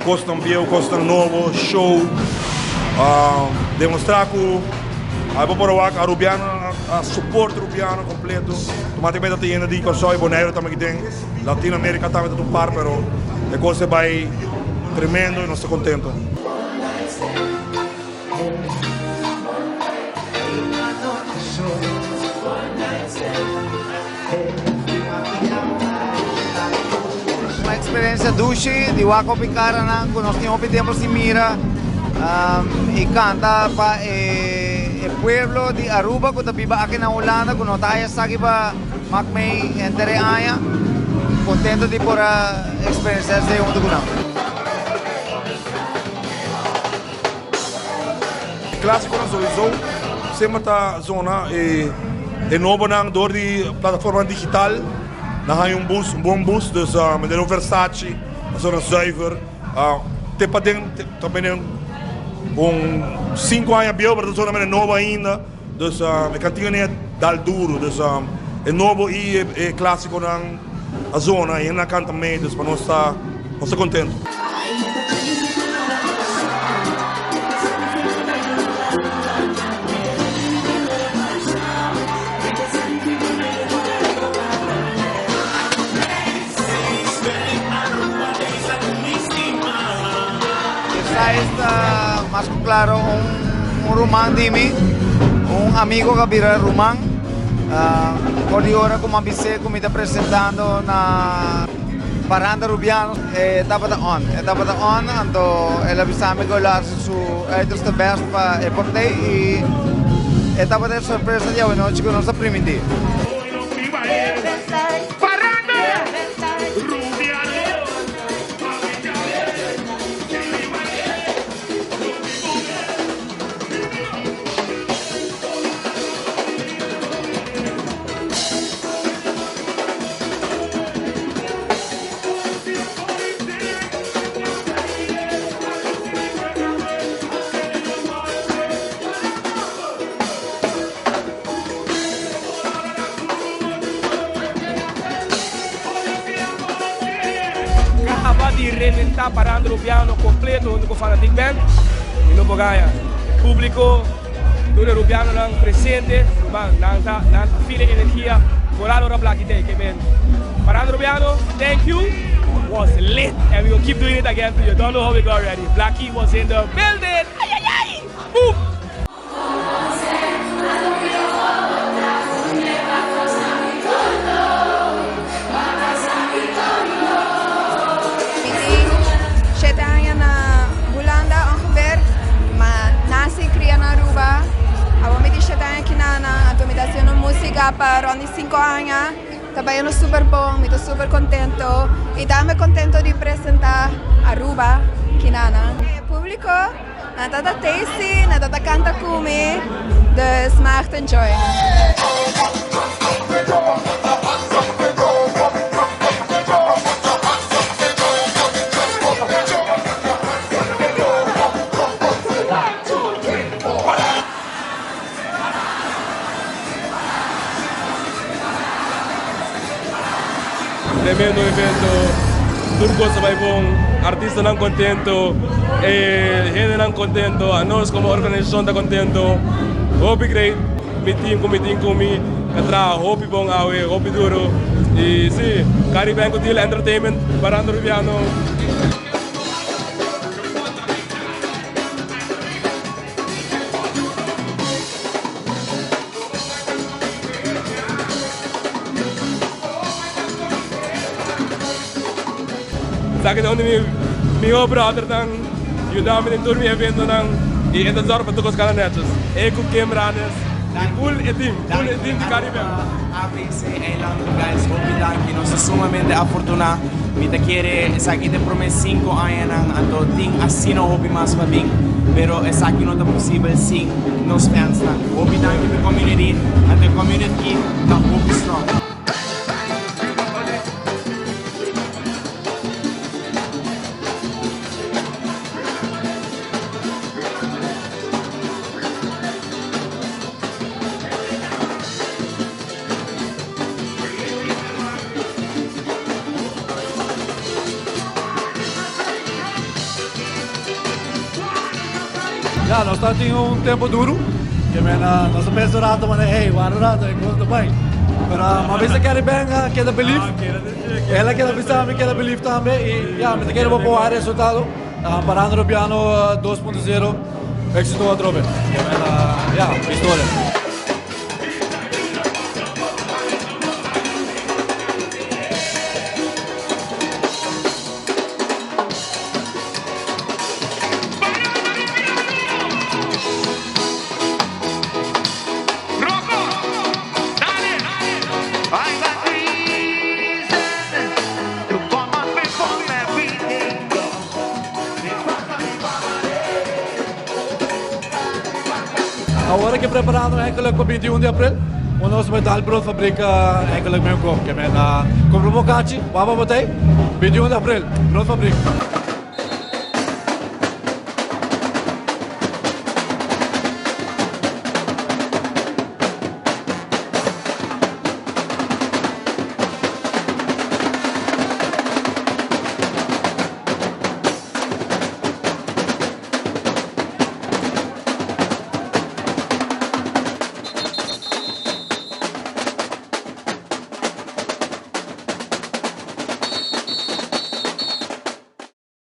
Costa View, Costa Novo, show, demonstrar que a população rubiana, a suporte rubiano completo. Automaticamente tem ainda de console boneiro também que tem. Latinoamérica também tem um par, pero a coisa vai tremendo e nós estamos contentos. Experiência Dushi, de Wako Picara, que nós tínhamos tempo de mira e canta para o pueblo de Aruba, que vive aqui na Holanda, que nós estamos aqui para Macmei entre aia, contento de por a experiência de um do Clássico na sowieso, sempre está zona e novo nang door die plataforma digital. Dan ga je een bom boost, dus met een Versace, zo'n zuiver. Tipo também um 5 anos biel, mas só também é novo ainda. Dus a cantina é dal duro, dus é novo e é clássico na zona e na canta também, dus para nós estar contentes. Está mais claro rumang dimi, amigo que vira rumang. Oggi ora come avvise come sta presentando na Paranda Rubiano dapat on anto ela bisa me golar su outros de best para e portei e dapat a surpresa dia no chico nossa primiti. Di reinventar Paranda Rubiano completo onde eu fanatic band e não ganha público todo Rubiano não presente não fila energia volar ora Black Day que bem Paranda Rubiano thank you was lit and we will keep doing it again you don't know how we got ready Blackie was in the building boom. Para ogni 5 anni, trabalhando super bom, estou super contento e também contento de apresentar Aruba, Kinana. O público, nada da tasty, nada da canta come, dus maakt enjoy. Tremendo evento, tudo coisa vai bom, artistas não contento, gente não contento, a nós como organização está contento, hope great, meeting comigo, katra hope bom awe, hope duro, e sim, Caribbean Cotil Entertainment, Paranda Rubiano. Sakit onde meu brother dan ajuda me em evento dan e esta zorra para todos os cananetes com câmeras full team de Caribe. ABC Eilando guys, hope nós somos sumamente afortunados. Mita quiere sakit promes 5 anos anto ting assino hope mas para bem, pero é sakit não é possível sim nos fans dan. Hope dan the community and the community na hope strong. Ja, nós estamos em tempo duro. Que nós pensamos mas hey, guarda, enquanto bem. Mas vez que quer bem, quer believe. Ela quer visar, me quer believe também. E já, me quer boa resultado. Parando Rubiano 2.0, êxito a trobe. Ja, história. Agora que preparando eigenlijk para 21 de abril, nós vamos dar para a fábrica eigenlijk mesmo que é na provocatie, vamos botar 21 de abril, para a fábrica.